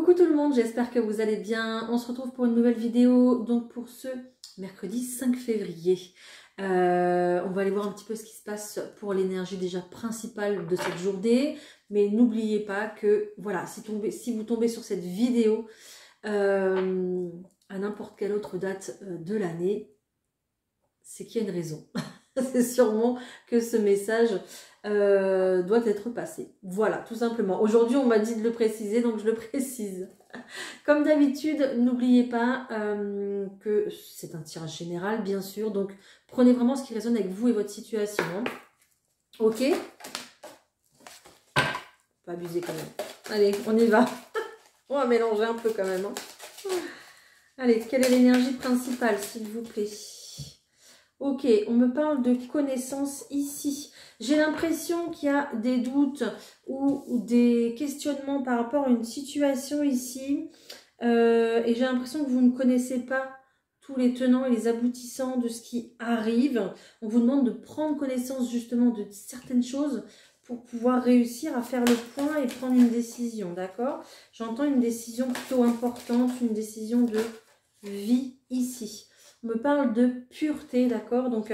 Coucou tout le monde, j'espère que vous allez bien. On se retrouve pour une nouvelle vidéo, donc pour ce mercredi 5 février. On va aller voir un petit peu ce qui se passe pour l'énergie déjà principale de cette journée. Mais n'oubliez pas que, voilà, si vous tombez sur cette vidéo à n'importe quelle autre date de l'année, c'est qu'il y a une raison. C'est sûrement que ce message doit être passé. Voilà, tout simplement. Aujourd'hui, on m'a dit de le préciser, donc je le précise. Comme d'habitude, n'oubliez pas que c'est un tirage général, bien sûr. Donc, prenez vraiment ce qui résonne avec vous et votre situation. Hein. Ok? Pas abuser quand même. Allez, on y va. On va mélanger un peu quand même. Hein. Allez, quelle est l'énergie principale, s'il vous plaît? Ok, on me parle de connaissances ici. J'ai l'impression qu'il y a des doutes ou des questionnements par rapport à une situation ici. Et j'ai l'impression que vous ne connaissez pas tous les tenants et les aboutissants de ce qui arrive. On vous demande de prendre connaissance justement de certaines choses pour pouvoir réussir à faire le point et prendre une décision, d'accord? J'entends une décision plutôt importante, une décision de vie ici. On me parle de pureté, d'accord? Donc,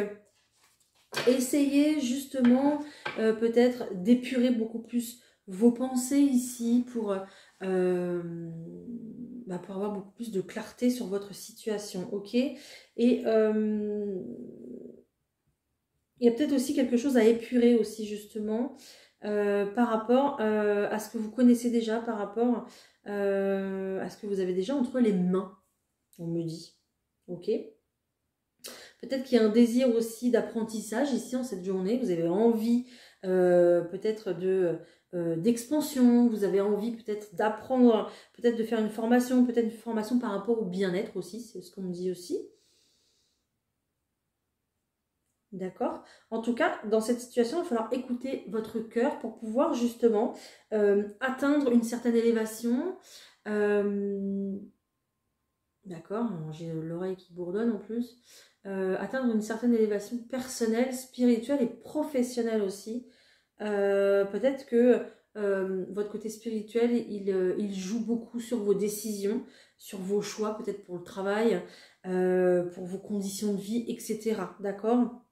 essayez justement peut-être d'épurer beaucoup plus vos pensées ici pour avoir beaucoup plus de clarté sur votre situation, ok? Et il y a peut-être aussi quelque chose à épurer aussi justement par rapport à ce que vous connaissez déjà, par rapport à ce que vous avez déjà entre les mains, on me dit, ok? Peut-être qu'il y a un désir aussi d'apprentissage ici en cette journée. Vous avez envie peut-être d'expansion. Vous avez envie peut-être d'apprendre, peut-être de faire une formation par rapport au bien-être aussi. C'est ce qu'on me dit aussi. D'accord? En tout cas, dans cette situation, il va falloir écouter votre cœur pour pouvoir justement atteindre une certaine élévation. D'accord? J'ai l'oreille qui bourdonne en plus. Atteindre une certaine élévation personnelle, spirituelle et professionnelle aussi. Peut-être que votre côté spirituel, il joue beaucoup sur vos décisions, sur vos choix, peut-être pour le travail, pour vos conditions de vie, etc. D'accord?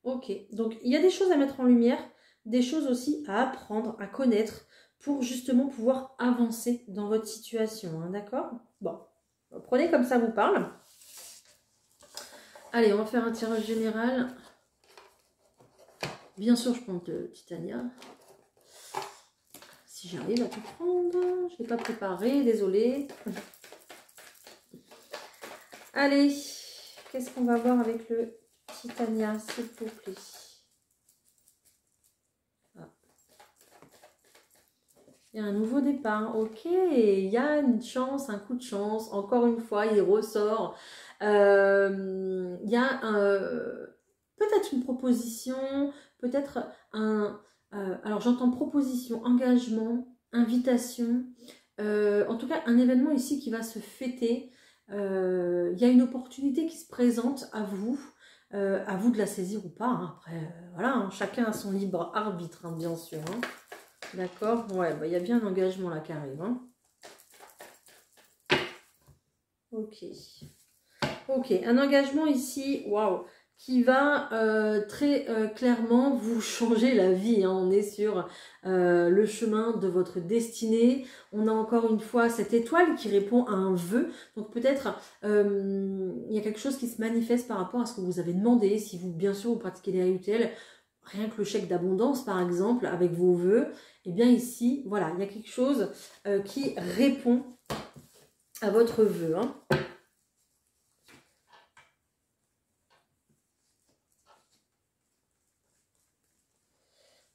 Ok, donc il y a des choses à mettre en lumière, des choses aussi à apprendre, à connaître, pour justement pouvoir avancer dans votre situation, hein, d'accord? Bon. Prenez comme ça vous parle. Allez, on va faire un tirage général. Bien sûr, je prends le Titania. Si j'arrive à tout prendre. Je ne l'ai pas préparé, désolée. Allez, qu'est-ce qu'on va voir avec le Titania, s'il vous plaît? Ah. Il y a un nouveau départ. Ok, il y a une chance, un coup de chance. Encore une fois, il ressort. Il y a peut-être une proposition, peut-être alors j'entends proposition, engagement, invitation, en tout cas un événement ici qui va se fêter. Il y a une opportunité qui se présente à vous de la saisir ou pas. Hein. Après, voilà, hein, chacun a son libre arbitre, hein, bien sûr. Hein. D'accord? Ouais, bah, y a bien un engagement là qui arrive. Hein. Ok. Ok, un engagement ici, waouh, qui va très clairement vous changer la vie. Hein. On est sur le chemin de votre destinée. On a encore une fois cette étoile qui répond à un vœu. Donc peut-être il y a quelque chose qui se manifeste par rapport à ce que vous avez demandé. Si vous, bien sûr, vous pratiquez les rituels, rien que le chèque d'abondance, par exemple, avec vos vœux, et bien ici, voilà, il y a quelque chose qui répond à votre vœu. Hein.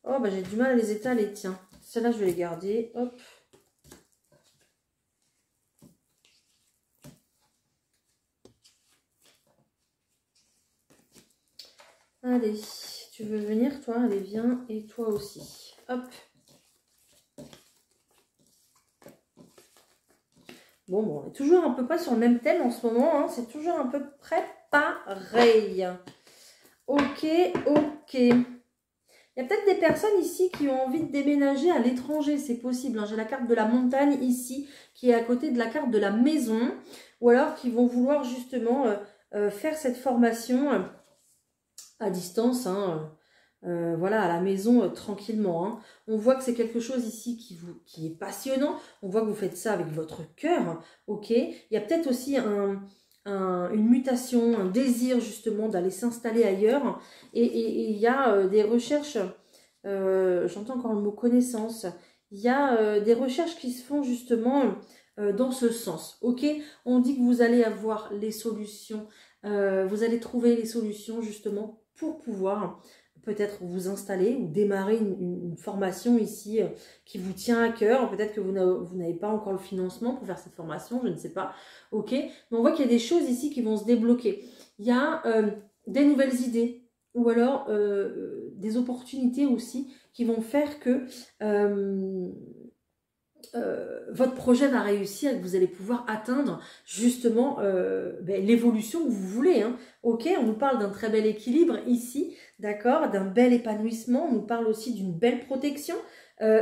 Oh, bah j'ai du mal à les étaler, tiens. Celles-là, je vais les garder. Hop. Allez, tu veux venir, toi? Allez, viens. Et toi aussi. Hop. Bon, on est toujours un peu pas sur le même thème en ce moment. Hein. C'est toujours un peu près pareil. Ok, ok. Il y a peut-être des personnes ici qui ont envie de déménager à l'étranger, c'est possible. Hein. J'ai la carte de la montagne ici, qui est à côté de la carte de la maison. Ou alors qui vont vouloir justement faire cette formation à distance, hein, voilà, à la maison, tranquillement. Hein. On voit que c'est quelque chose ici qui est passionnant. On voit que vous faites ça avec votre cœur, ok. Il y a peut-être aussi une mutation, un désir justement d'aller s'installer ailleurs. Et il y a des recherches, j'entends encore le mot connaissance, il y a des recherches qui se font justement dans ce sens, ok. On dit que vous allez avoir les solutions, vous allez trouver les solutions justement pour pouvoir peut-être vous installer ou démarrer une formation ici qui vous tient à cœur. Peut-être que vous n'avez pas encore le financement pour faire cette formation, je ne sais pas. Ok, mais on voit qu'il y a des choses ici qui vont se débloquer. Il y a des nouvelles idées ou alors des opportunités aussi qui vont faire que votre projet va réussir et que vous allez pouvoir atteindre justement l'évolution que vous voulez. Hein. Ok, on nous parle d'un très bel équilibre ici, d'accord, d'un bel épanouissement, on nous parle aussi d'une belle protection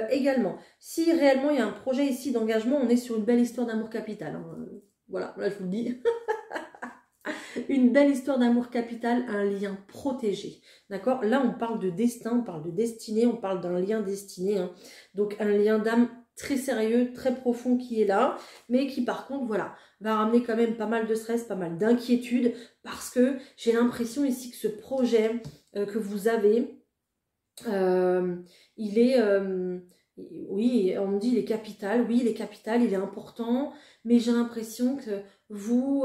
également. Si réellement il y a un projet ici d'engagement, on est sur une belle histoire d'amour capital. Hein. Voilà, là je vous le dis. Une belle histoire d'amour capital, un lien protégé. D'accord? Là, on parle de destin, on parle de destinée, on parle d'un lien destiné. Hein. Donc, un lien d'âme très sérieux, très profond qui est là, mais qui, par contre, voilà, va ramener quand même pas mal de stress, pas mal d'inquiétude, parce que j'ai l'impression ici que ce projet que vous avez, il est... oui, on me dit il est capital, oui, il est capital, il est important, mais j'ai l'impression que vous,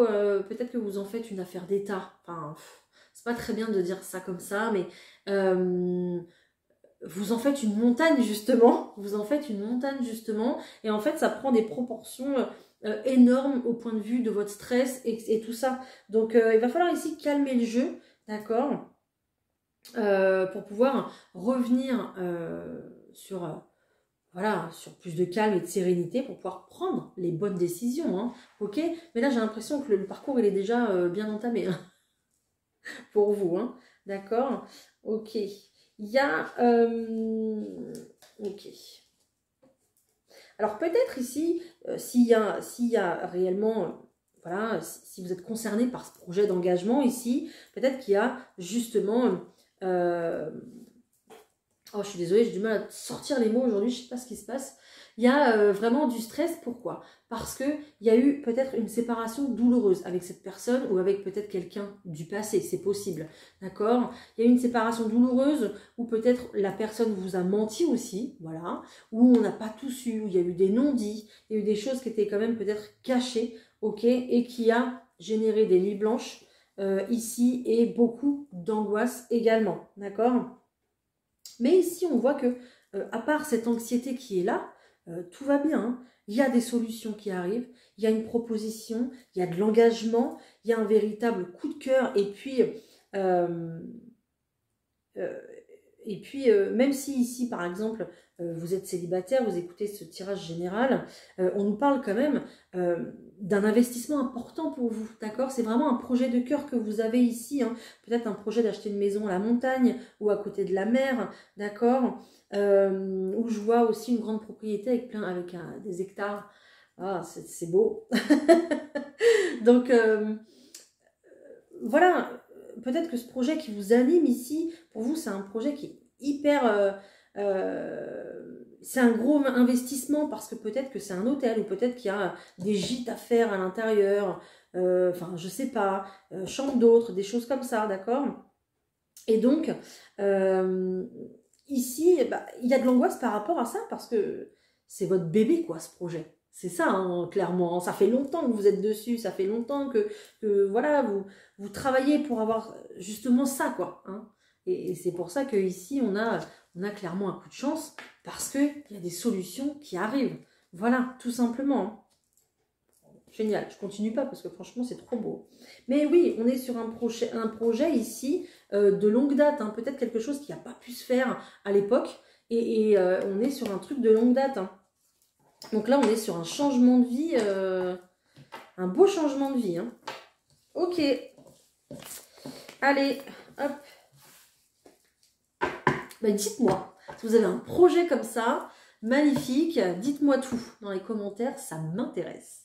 peut-être que vous en faites une affaire d'État. Enfin, c'est pas très bien de dire ça comme ça, mais vous en faites une montagne justement. Vous en faites une montagne justement, et en fait, ça prend des proportions énormes au point de vue de votre stress et tout ça. Donc, il va falloir ici calmer le jeu, d'accord, pour pouvoir revenir sur voilà, sur plus de calme et de sérénité pour pouvoir prendre les bonnes décisions, hein, ok. Mais là, j'ai l'impression que le parcours, il est déjà bien entamé, hein, pour vous, hein, d'accord, ok. Il y a... ok. Alors, peut-être ici, s'il y a réellement... voilà, si vous êtes concerné par ce projet d'engagement ici, peut-être qu'il y a justement... oh, je suis désolée, j'ai du mal à sortir les mots aujourd'hui, je ne sais pas ce qui se passe. Il y a vraiment du stress, pourquoi? Parce qu'il y a eu peut-être une séparation douloureuse avec cette personne ou avec peut-être quelqu'un du passé, c'est possible, d'accord? Il y a eu une séparation douloureuse où peut-être la personne vous a menti aussi, voilà, où on n'a pas tout su, où il y a eu des non-dits, il y a eu des choses qui étaient quand même peut-être cachées, ok, et qui a généré des nuits blanches ici et beaucoup d'angoisse également, d'accord? Mais ici, on voit que, à part cette anxiété qui est là, tout va bien. Hein. Il y a des solutions qui arrivent, il y a une proposition, il y a de l'engagement, il y a un véritable coup de cœur. Et puis, même si ici, par exemple, vous êtes célibataire, vous écoutez ce tirage général, on nous parle quand même d'un investissement important pour vous, d'accord? C'est vraiment un projet de cœur que vous avez ici, hein. Peut-être un projet d'acheter une maison à la montagne ou à côté de la mer, d'accord? Où je vois aussi une grande propriété avec des hectares. Ah, c'est beau. Donc, voilà, peut-être que ce projet qui vous anime ici, pour vous, c'est un projet qui est hyper... c'est un gros investissement parce que peut-être que c'est un hôtel ou peut-être qu'il y a des gîtes à faire à l'intérieur, enfin, je sais pas, chambre d'hôtes, des choses comme ça, d'accord? Et donc, ici, bah, il y a de l'angoisse par rapport à ça parce que c'est votre bébé, quoi, ce projet. C'est ça, hein, clairement. Ça fait longtemps que vous êtes dessus, ça fait longtemps que voilà, vous travaillez pour avoir justement ça, quoi. Hein. Et c'est pour ça qu'ici, on a clairement un coup de chance parce qu'il y a des solutions qui arrivent. Voilà, tout simplement. Hein. Génial, je continue pas parce que franchement, c'est trop beau. Mais oui, on est sur un projet ici de longue date. Hein. Peut-être quelque chose qui n'a pas pu se faire à l'époque. Et on est sur un truc de longue date. Hein. Donc là, on est sur un changement de vie, un beau changement de vie. Hein. Ok. Allez, hop. Ben, dites-moi, si vous avez un projet comme ça, magnifique, dites-moi tout dans les commentaires, ça m'intéresse.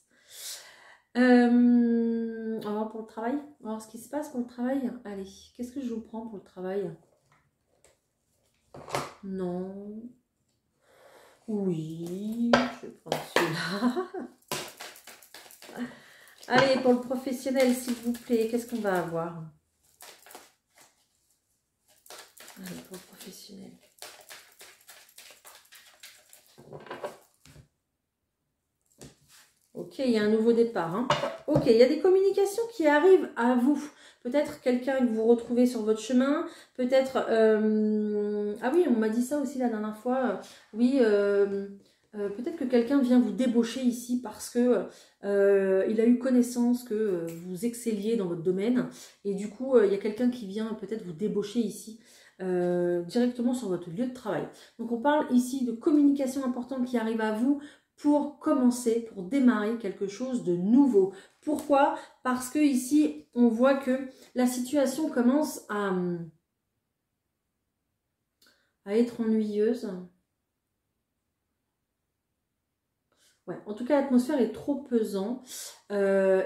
On va voir pour le travail, on va voir ce qui se passe pour le travail. Allez, qu'est-ce que je vous prends pour le travail? Non. Oui, je vais prendre celui-là. Allez, pour le professionnel, s'il vous plaît, qu'est-ce qu'on va avoir? Allez, pour le professionnel. Ok, il y a un nouveau départ. Hein. Ok, il y a des communications qui arrivent à vous. Peut-être quelqu'un que vous retrouvez sur votre chemin. Peut-être... Ah oui, on m'a dit ça aussi la dernière fois. Oui, peut-être que quelqu'un vient vous débaucher ici parce que il a eu connaissance que vous excelliez dans votre domaine. Et du coup, il y a quelqu'un qui vient peut-être vous débaucher ici. Directement sur votre lieu de travail. Donc on parle ici de communication importante qui arrive à vous pour commencer, pour démarrer quelque chose de nouveau. Pourquoi? Parce que ici, on voit que la situation commence à être ennuyeuse. Ouais, en tout cas, l'atmosphère est trop pesante.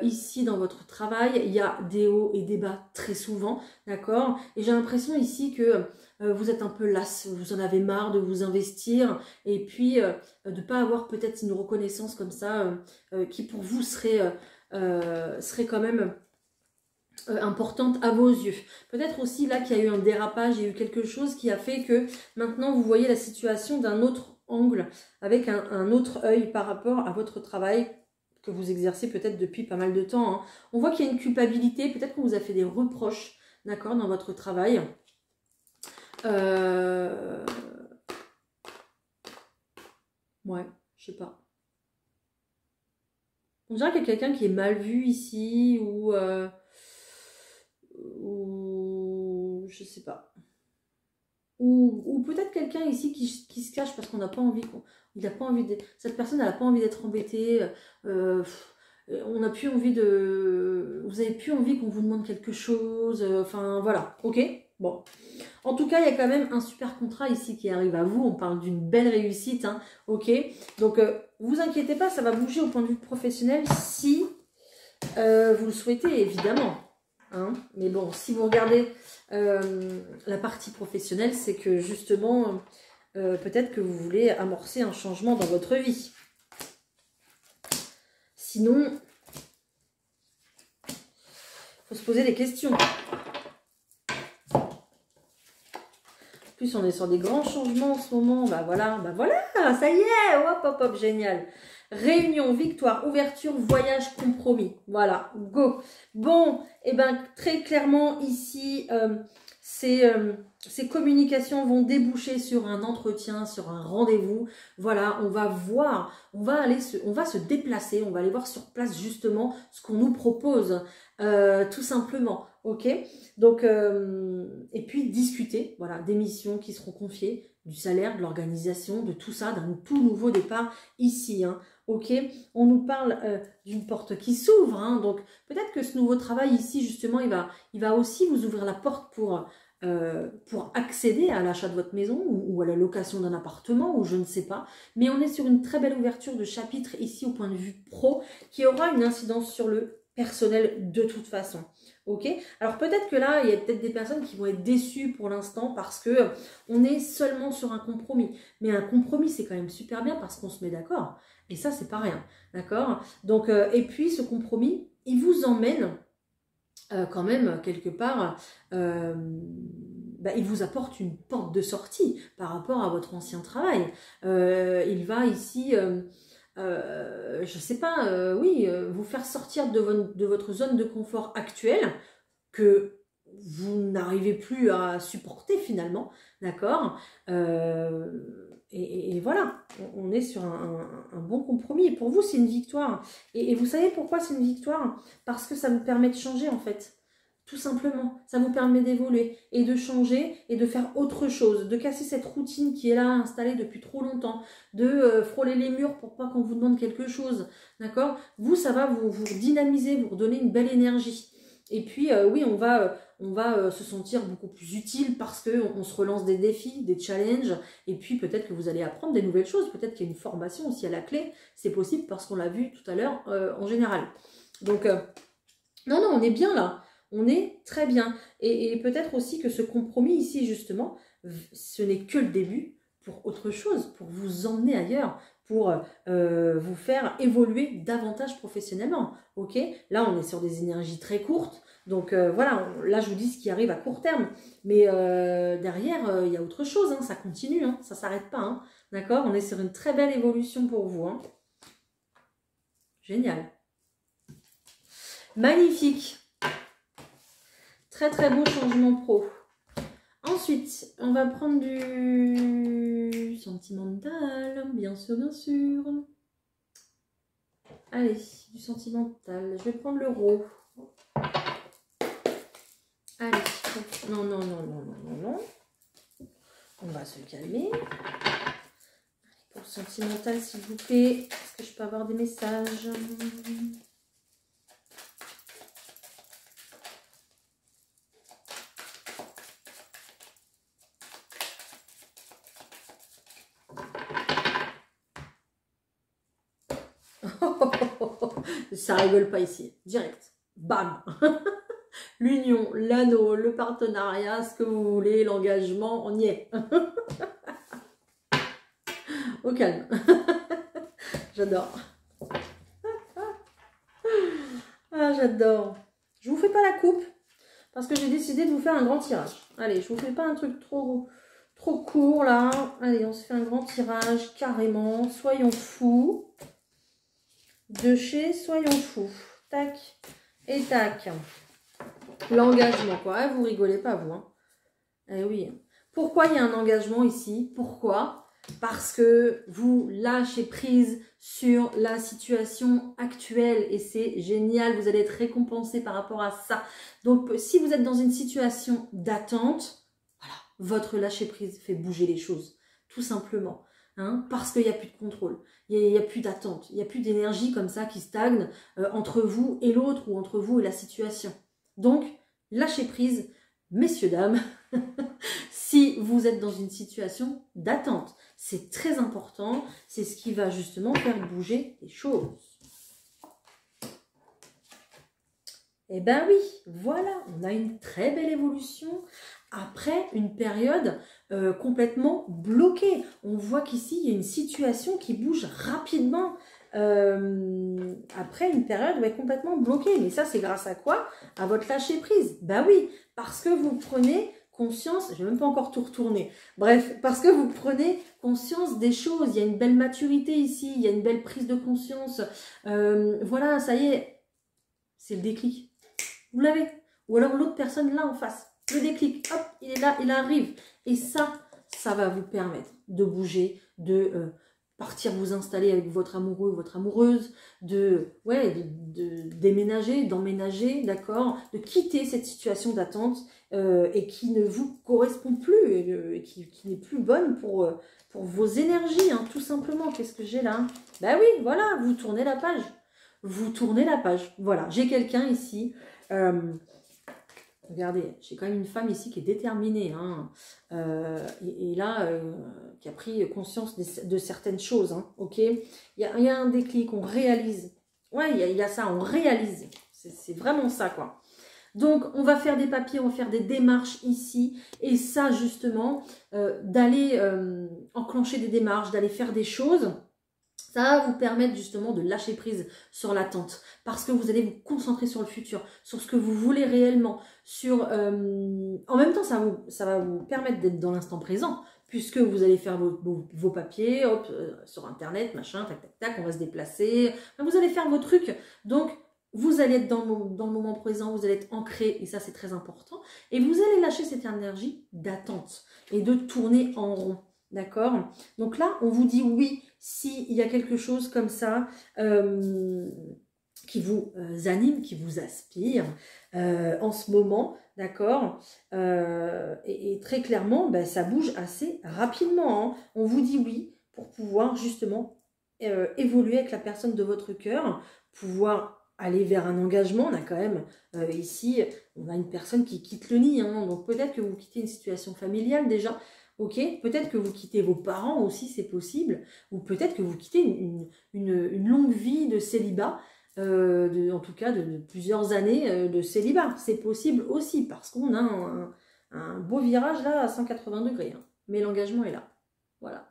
Ici, dans votre travail, il y a des hauts et des bas très souvent, d'accord? Et j'ai l'impression ici que vous êtes un peu lasse, vous en avez marre de vous investir et puis de ne pas avoir peut-être une reconnaissance comme ça qui pour vous serait quand même importante à vos yeux. Peut-être aussi là qu'il y a eu un dérapage, il y a eu quelque chose qui a fait que maintenant vous voyez la situation d'un autre angle, avec un autre œil par rapport à votre travail que vous exercez peut-être depuis pas mal de temps. Hein. On voit qu'il y a une culpabilité, peut-être qu'on vous a fait des reproches, d'accord, dans votre travail. Ouais, je sais pas. On dirait qu'il y a quelqu'un qui est mal vu ici, ou je sais pas. Ou peut-être quelqu'un ici qui se cache parce qu'on n'a pas envie, cette personne n'a pas envie d'être embêtée. On n'a plus envie de... Vous avez plus envie qu'on vous demande quelque chose. Enfin, voilà. Ok. Bon. En tout cas, il y a quand même un super contrat ici qui arrive à vous. On parle d'une belle réussite. Hein, ok. Donc, vous inquiétez pas, ça va bouger au point de vue professionnel si vous le souhaitez, évidemment. Hein. Mais bon, si vous regardez la partie professionnelle, c'est que justement, peut-être que vous voulez amorcer un changement dans votre vie. Sinon, il faut se poser des questions. En plus, on est sur des grands changements en ce moment. Bah voilà, ça y est, hop, hop, hop, génial. Réunion, victoire, ouverture, voyage, compromis. Voilà, go. Bon, et ben très clairement ici, ces communications vont déboucher sur un entretien, sur un rendez-vous. Voilà, on va voir, on va se déplacer, on va aller voir sur place justement ce qu'on nous propose, tout simplement. Ok, donc et puis discuter, voilà, des missions qui seront confiées, du salaire, de l'organisation, de tout ça, d'un tout nouveau départ ici. Hein. Ok, on nous parle d'une porte qui s'ouvre, hein, donc peut-être que ce nouveau travail ici, justement, il va aussi vous ouvrir la porte pour accéder à l'achat de votre maison ou à la location d'un appartement, ou je ne sais pas. Mais on est sur une très belle ouverture de chapitre ici au point de vue pro, qui aura une incidence sur le personnel de toute façon. Ok, alors peut-être que là, il y a peut-être des personnes qui vont être déçues pour l'instant parce que on est seulement sur un compromis. Mais un compromis, c'est quand même super bien parce qu'on se met d'accord. Et ça, c'est pas rien. D'accord? Donc, et puis, ce compromis, il vous emmène quand même quelque part, il vous apporte une porte de sortie par rapport à votre ancien travail. Il va ici... je sais pas, oui, vous faire sortir de votre zone de confort actuelle que vous n'arrivez plus à supporter finalement, d'accord, et voilà, on est sur un bon compromis. Et pour vous, c'est une victoire. Et vous savez pourquoi c'est une victoire? Parce que ça vous permet de changer en fait. Tout simplement, ça vous permet d'évoluer et de changer et de faire autre chose, de casser cette routine qui est là installée depuis trop longtemps, de frôler les murs pour pas qu'on vous demande quelque chose, d'accord? Vous, ça va vous dynamiser, vous redonner une belle énergie. Et puis, oui, on va on va se sentir beaucoup plus utile parce qu'on se relance des défis, des challenges, et puis peut-être que vous allez apprendre des nouvelles choses, peut-être qu'il y a une formation aussi à la clé, c'est possible parce qu'on l'a vu tout à l'heure en général. Donc, non, on est bien là, on est très bien. Et peut-être aussi que ce compromis ici, justement, ce n'est que le début pour autre chose, pour vous emmener ailleurs, pour vous faire évoluer davantage professionnellement. Ok, là, on est sur des énergies très courtes. Donc voilà, là, je vous dis ce qui arrive à court terme. Mais derrière, il y a autre chose. Hein, ça continue, hein, ça ne s'arrête pas. Hein, d'accord, on est sur une très belle évolution pour vous. Hein. Génial. Magnifique. Très, très beau changement pro. Ensuite, on va prendre du sentimental, bien sûr, bien sûr. Allez, du sentimental. Je vais prendre l'euro. Allez, non. On va se calmer. Allez, pour le sentimental, s'il vous plaît. Est-ce que je peux avoir des messages ? Ça rigole pas ici, direct, bam. L'union, l'anneau, le partenariat, ce que vous voulez, l'engagement, on y est. Au calme. J'adore. Ah, j'adore. Je vous fais pas la coupe parce que j'ai décidé de vous faire un grand tirage. Allez, je vous fais pas un truc trop court là. Allez, on se fait un grand tirage carrément. Soyons fous. De chez Soyons fous. Tac et tac. L'engagement, quoi. Vous rigolez pas, vous. Hein. Eh oui. Pourquoi il y a un engagement ici? Pourquoi? Parce que vous lâchez prise sur la situation actuelle et c'est génial. Vous allez être récompensé par rapport à ça. Donc, si vous êtes dans une situation d'attente, voilà, votre lâcher prise fait bouger les choses. Tout simplement. Hein, parce qu'il n'y a plus de contrôle, il n'y a plus d'attente, il n'y a plus d'énergie comme ça qui stagne entre vous et l'autre ou entre vous et la situation. Donc, lâchez prise, messieurs, dames, si vous êtes dans une situation d'attente. C'est très important, c'est ce qui va justement faire bouger les choses. Eh bien oui, voilà, on a une très belle évolution après une période complètement bloquée. On voit qu'ici, il y a une situation qui bouge rapidement après une période complètement bloquée. Mais ça, c'est grâce à quoi? À votre lâcher-prise. Ben oui, parce que vous prenez conscience, je ne vais même pas encore tout retourner, bref, parce que vous prenez conscience des choses. Il y a une belle maturité ici, il y a une belle prise de conscience. Voilà, ça y est, c'est le déclic. Vous l'avez. Ou alors l'autre personne là en face. Le déclic, hop, il est là, il arrive. Et ça va vous permettre de bouger, de partir vous installer avec votre amoureux ou votre amoureuse, de déménager, d'emménager, d'accord, de quitter cette situation d'attente et qui ne vous correspond plus et qui n'est plus bonne pour vos énergies, hein, tout simplement. Qu'est-ce que j'ai là? Ben oui, voilà, vous tournez la page. Vous tournez la page. Voilà, j'ai quelqu'un ici. Regardez, j'ai quand même une femme ici qui est déterminée, hein, et là, qui a pris conscience de certaines choses, hein, ok. Il y a un déclic, on réalise. Ouais, il y a ça, on réalise. C'est vraiment ça, quoi. Donc, on va faire des papiers, on va faire des démarches ici. Et ça, justement, d'aller enclencher des démarches, d'aller faire des choses, ça va vous permettre justement de lâcher prise sur l'attente parce que vous allez vous concentrer sur le futur, sur ce que vous voulez réellement, sur en même temps ça va vous permettre d'être dans l'instant présent puisque vous allez faire vos papiers, hop, sur internet, machin, tac, tac, tac, on va se déplacer, vous allez faire vos trucs, donc vous allez être dans le moment présent, vous allez être ancré, et ça c'est très important, et vous allez lâcher cette énergie d'attente et de tourner en rond. D'accord? Donc là, on vous dit oui, s'il y a quelque chose comme ça qui vous anime, qui vous aspire en ce moment, d'accord? Et très clairement, ben, ça bouge assez rapidement. Hein. On vous dit oui pour pouvoir justement évoluer avec la personne de votre cœur, pouvoir aller vers un engagement. On a quand même, ici, on a une personne qui quitte le nid. Hein, donc peut-être que vous quittez une situation familiale déjà. Ok, peut-être que vous quittez vos parents aussi, c'est possible. Ou peut-être que vous quittez une longue vie de célibat. En tout cas de plusieurs années de célibat. C'est possible aussi parce qu'on a un beau virage là à 180 degrés. Hein. Mais l'engagement est là. Voilà.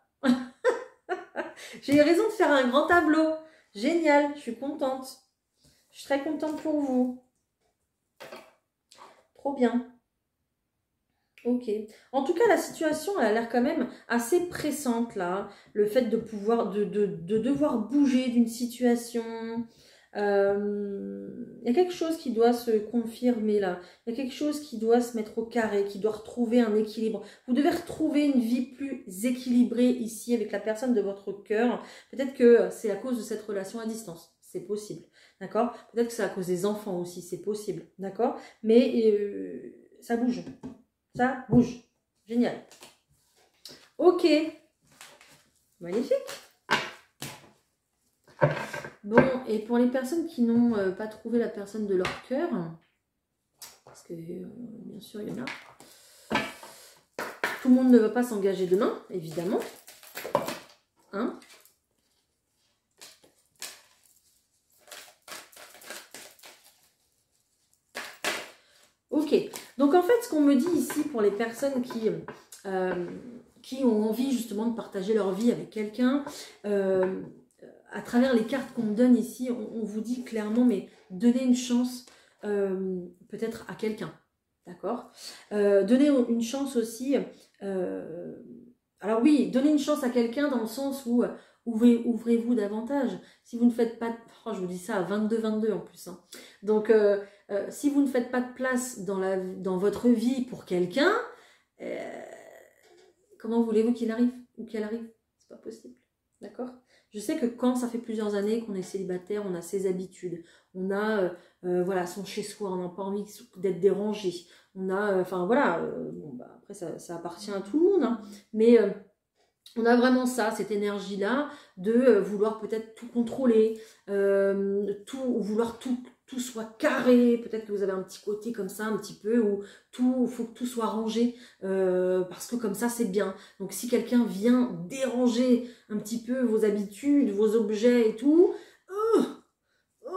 J'ai eu raison de faire un grand tableau. Génial, je suis contente. Je suis très contente pour vous. Trop bien. Ok. En tout cas, la situation, elle a l'air quand même assez pressante là. Le fait de pouvoir, de devoir bouger d'une situation. Il y a quelque chose qui doit se confirmer là. Il y a quelque chose qui doit se mettre au carré, qui doit retrouver un équilibre. Vous devez retrouver une vie plus équilibrée ici avec la personne de votre cœur. Peut-être que c'est à cause de cette relation à distance. C'est possible. D'accord? Peut-être que c'est à cause des enfants aussi. C'est possible. D'accord? Mais ça bouge. Ça bouge. Génial. Ok. Magnifique. Bon, et pour les personnes qui n'ont pas trouvé la personne de leur cœur, parce que bien sûr il y en a, tout le monde ne va pas s'engager demain, évidemment. Hein? Ok, donc en fait ce qu'on me dit ici pour les personnes qui ont envie justement de partager leur vie avec quelqu'un, à travers les cartes qu'on me donne ici, on vous dit clairement, mais donnez une chance peut-être à quelqu'un, d'accord? Donnez une chance aussi, alors oui, donnez une chance à quelqu'un dans le sens où ouvrez-vous davantage. Si vous ne faites pas, oh, je vous dis ça à 22-22 en plus, hein. Donc si vous ne faites pas de place dans votre vie pour quelqu'un, comment voulez-vous qu'il arrive ou qu'elle arrive? C'est pas possible, d'accord? Je sais que quand ça fait plusieurs années qu'on est célibataire, on a ses habitudes, on a voilà, son chez-soi, on n'a pas envie d'être dérangé, on a, enfin voilà, bon, bah, après ça appartient à tout le monde, hein, mais on a vraiment ça, cette énergie-là de vouloir peut-être tout contrôler, vouloir tout soit carré. Peut-être que vous avez un petit côté comme ça, un petit peu, où il faut que tout soit rangé, parce que comme ça, c'est bien. Donc si quelqu'un vient déranger un petit peu vos habitudes, vos objets et tout,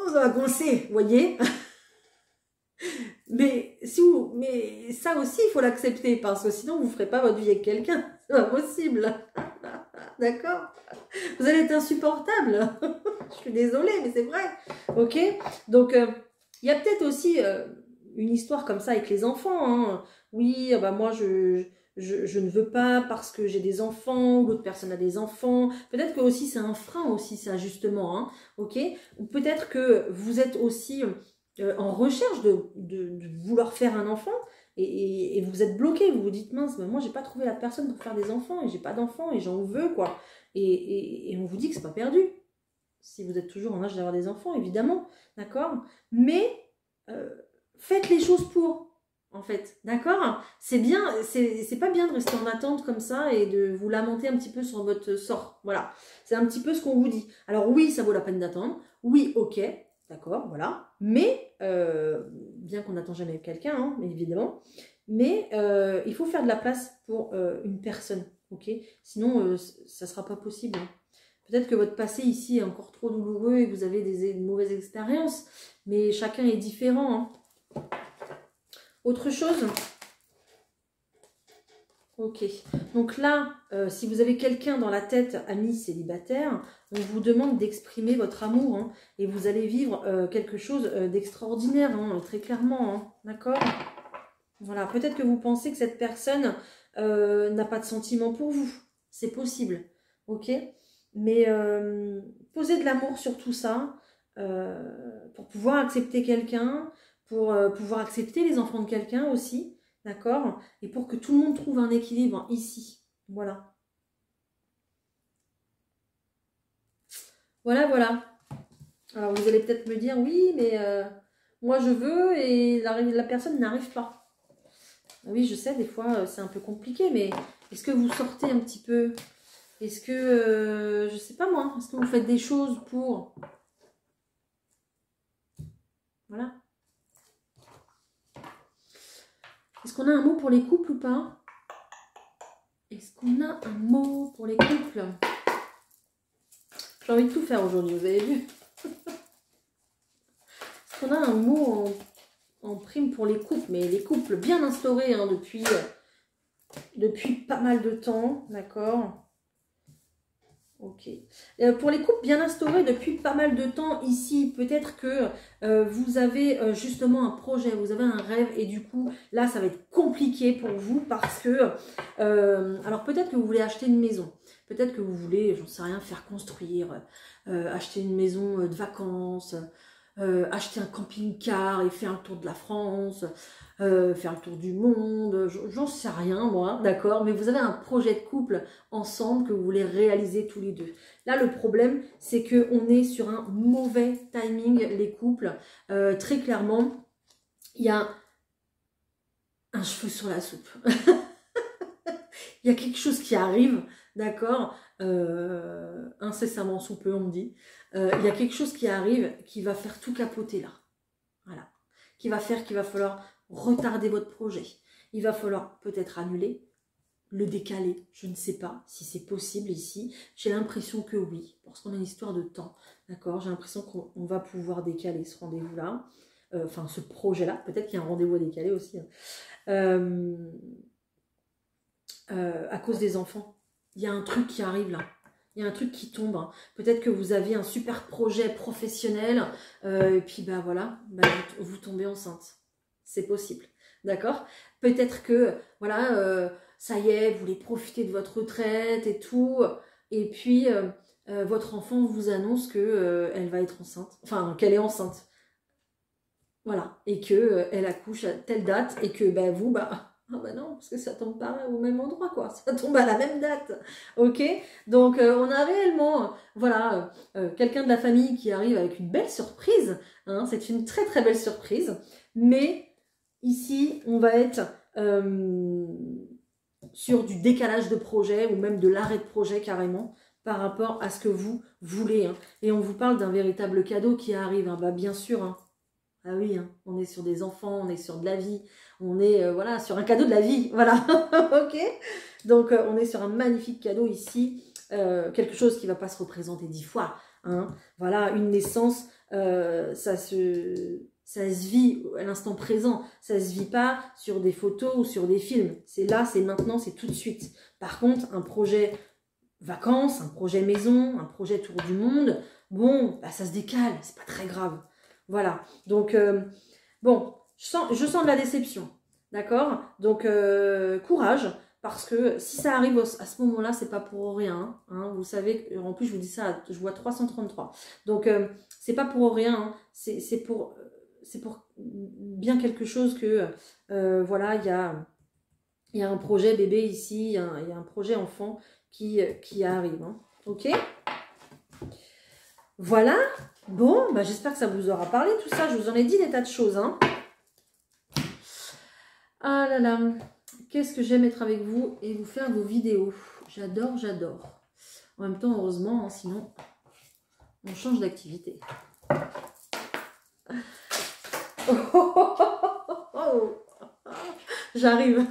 ça va coincer, vous voyez. Mais ça aussi, il faut l'accepter, parce que sinon, vous ne ferez pas votre vie avec quelqu'un. C'est pas possible. D'accord? Vous allez être insupportable. Je suis désolée, mais c'est vrai. Ok? Donc, il y a peut-être aussi une histoire comme ça avec les enfants. Hein. Oui, bah moi, je ne veux pas parce que j'ai des enfants, ou l'autre personne a des enfants. Peut-être que aussi c'est un frein aussi, ça, justement. Hein. Ok? Ou peut-être que vous êtes aussi en recherche de vouloir faire un enfant. Et vous êtes bloqué, vous vous dites mince, mais moi j'ai pas trouvé la personne pour faire des enfants et j'ai pas d'enfants et j'en veux quoi. Et on vous dit que c'est pas perdu. Si vous êtes toujours en âge d'avoir des enfants, évidemment, d'accord. Mais faites les choses pour, en fait, d'accord. C'est bien, c'est pas bien de rester en attente comme ça et de vous lamenter un petit peu sur votre sort. Voilà, c'est un petit peu ce qu'on vous dit. Alors oui, ça vaut la peine d'attendre. Oui, ok. D'accord, voilà. Mais, bien qu'on n'attend jamais quelqu'un, hein, évidemment, mais il faut faire de la place pour une personne, ok? Sinon, ça ne sera pas possible. Hein. Peut-être que votre passé ici est encore trop douloureux et vous avez des mauvaises expériences, mais chacun est différent. Hein. Autre chose? Ok, donc là, si vous avez quelqu'un dans la tête, ami célibataire, on vous demande d'exprimer votre amour, hein, et vous allez vivre quelque chose d'extraordinaire, hein, très clairement, hein, d'accord? Voilà, peut-être que vous pensez que cette personne n'a pas de sentiment pour vous, c'est possible, ok? Mais posez de l'amour sur tout ça, pour pouvoir accepter quelqu'un, pour pouvoir accepter les enfants de quelqu'un aussi. D'accord? Et pour que tout le monde trouve un équilibre ici. Voilà. Voilà, voilà. Alors vous allez peut-être me dire, oui, mais moi je veux et la personne n'arrive pas. Oui, je sais, des fois c'est un peu compliqué, mais est-ce que vous sortez un petit peu? Est-ce que, je sais pas moi, est-ce que vous faites des choses pour Voilà. Est-ce qu'on a un mot pour les couples ou pas? Est-ce qu'on a un mot pour les couples? J'ai envie de tout faire aujourd'hui, vous avez vu? Est-ce qu'on a un mot en prime pour les couples? Mais les couples bien instaurés hein, depuis pas mal de temps, d'accord? Ok. Pour les couples bien instaurés depuis pas mal de temps, ici, peut-être que vous avez justement un projet, vous avez un rêve et du coup, là, ça va être compliqué pour vous parce que, alors peut-être que vous voulez acheter une maison, peut-être que vous voulez, j'en sais rien, faire construire, acheter une maison de vacances, acheter un camping-car et faire un tour de la France, faire le tour du monde, j'en sais rien moi, d'accord, mais vous avez un projet de couple ensemble que vous voulez réaliser tous les deux. Là, le problème, c'est qu'on est sur un mauvais timing, les couples. Très clairement, il y a un cheveu sur la soupe. Il y a quelque chose qui arrive, d'accord, incessamment sous peu, on me dit. Il y a quelque chose qui arrive qui va faire tout capoter là. Voilà. Qui va faire qu'il va falloir retarder votre projet. Il va falloir peut-être annuler, le décaler. Je ne sais pas si c'est possible ici. J'ai l'impression que oui, parce qu'on a une histoire de temps. D'accord? J'ai l'impression qu'on va pouvoir décaler ce rendez-vous-là. Enfin, ce projet-là. Peut-être qu'il y a un rendez-vous à décaler aussi. À cause des enfants. Il y a un truc qui arrive là. Il y a un truc qui tombe. Hein. Peut-être que vous aviez un super projet professionnel. Et puis, bah voilà, bah, vous tombez enceinte. C'est possible. D'accord? Peut-être que, voilà, ça y est, vous voulez profiter de votre retraite et tout. Et puis, votre enfant vous annonce que elle va être enceinte. Enfin, qu'elle est enceinte. Voilà. Et que elle accouche à telle date. Et que, bah, vous, bah... Ah bah non, parce que ça tombe pas au même endroit, quoi. Ça tombe à la même date. Ok? Donc, on a réellement, voilà, quelqu'un de la famille qui arrive avec une belle surprise. Hein, c'est une très, très belle surprise. Mais ici, on va être sur du décalage de projet ou même de l'arrêt de projet carrément par rapport à ce que vous voulez. Hein. Et on vous parle d'un véritable cadeau qui arrive. Hein. Bah, bien sûr, hein. Ah oui, hein, on est sur des enfants, on est sur de la vie, on est voilà, sur un cadeau de la vie, voilà, ok. Donc on est sur un magnifique cadeau ici, quelque chose qui ne va pas se représenter 10 fois, hein. Voilà, une naissance, ça se vit à l'instant présent, ça se vit pas sur des photos ou sur des films, c'est là, c'est maintenant, c'est tout de suite. Par contre, un projet vacances, un projet maison, un projet tour du monde, bon, bah, ça se décale, c'est pas très grave. Voilà, donc, bon, je sens de la déception, d'accord? Donc, courage, parce que si ça arrive à ce moment-là, c'est pas pour rien, hein, vous savez, en plus, je vous dis ça, je vois 333, donc, c'est pas pour rien, hein, c'est pour bien quelque chose que, voilà, il y a un projet bébé ici, il y a un projet enfant qui arrive, hein, ok? Voilà, bon, bah j'espère que ça vous aura parlé tout ça, je vous en ai dit des tas de choses. Hein. Ah là là, qu'est-ce que j'aime être avec vous et vous faire vos vidéos. J'adore, j'adore. En même temps, heureusement, hein, sinon, on change d'activité. Oh, j'arrive.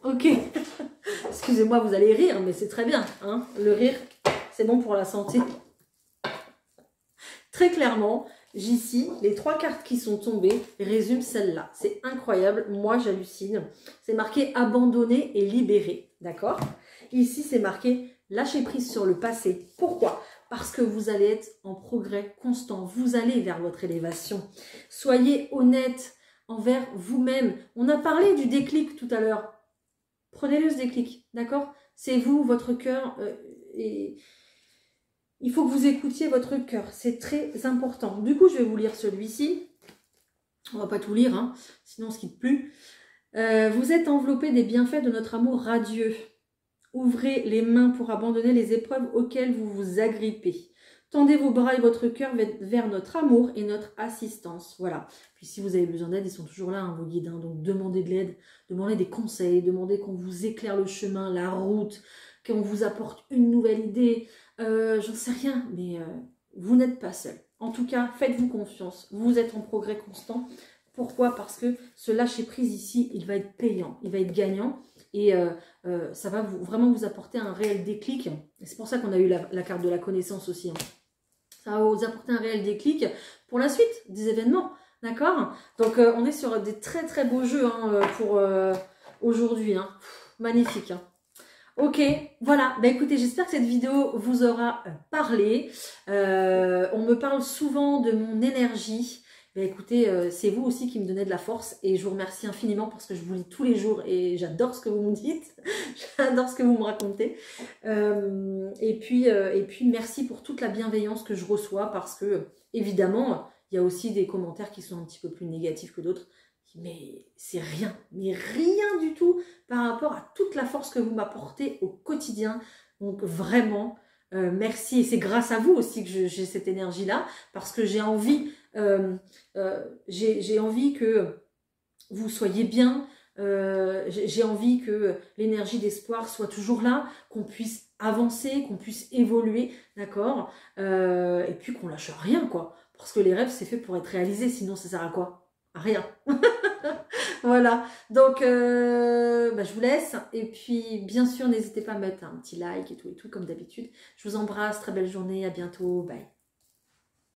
Ok, excusez-moi, vous allez rire, mais c'est très bien. Hein. Le rire, c'est bon pour la santé. Très clairement, ici, les 3 cartes qui sont tombées résument celle-là. C'est incroyable, moi j'hallucine. C'est marqué abandonner et libérer, d'accord? Ici, c'est marqué lâcher prise sur le passé. Pourquoi? Parce que vous allez être en progrès constant. Vous allez vers votre élévation. Soyez honnête envers vous-même. On a parlé du déclic tout à l'heure. Prenez-le ce déclic, d'accord? C'est vous, votre cœur et... Il faut que vous écoutiez votre cœur, c'est très important. Du coup, je vais vous lire celui-ci. On va pas tout lire, hein, sinon on ne se quitte plus. Vous êtes enveloppé des bienfaits de notre amour radieux. Ouvrez les mains pour abandonner les épreuves auxquelles vous vous agrippez. Tendez vos bras et votre cœur vers notre amour et notre assistance. Voilà. Puis si vous avez besoin d'aide, ils sont toujours là, hein, vos guides. Hein, donc demandez de l'aide, demandez des conseils, demandez qu'on vous éclaire le chemin, la route, qu'on vous apporte une nouvelle idée. J'en sais rien, mais vous n'êtes pas seul. En tout cas, faites-vous confiance. Vous êtes en progrès constant. Pourquoi? Parce que ce lâcher-prise ici, il va être payant, il va être gagnant. Et ça va vraiment vous apporter un réel déclic. C'est pour ça qu'on a eu la carte de la connaissance aussi. Hein. Ça va vous apporter un réel déclic pour la suite des événements. D'accord? Donc, on est sur des très très beaux jeux hein, pour aujourd'hui. Hein. Magnifique. Hein. Ok, voilà. Bah, écoutez, j'espère que cette vidéo vous aura parlé. On me parle souvent de mon énergie. Bah, écoutez, c'est vous aussi qui me donnez de la force et je vous remercie infiniment parce que je vous lis tous les jours et j'adore ce que vous me dites. J'adore ce que vous me racontez. Et puis, merci pour toute la bienveillance que je reçois parce que, évidemment, il y a aussi des commentaires qui sont un petit peu plus négatifs que d'autres. Mais c'est rien, mais rien du tout par rapport à toute la force que vous m'apportez au quotidien. Donc vraiment, merci. Et c'est grâce à vous aussi que j'ai cette énergie-là parce que j'ai envie que vous soyez bien. J'ai envie que l'énergie d'espoir soit toujours là, qu'on puisse avancer, qu'on puisse évoluer, d'accord et puis qu'on lâche rien, quoi. Parce que les rêves, c'est fait pour être réalisés, sinon ça sert à quoi? À rien. Voilà, donc je vous laisse. Et puis, bien sûr, n'hésitez pas à mettre un petit like et tout, comme d'habitude. Je vous embrasse, très belle journée, à bientôt, bye.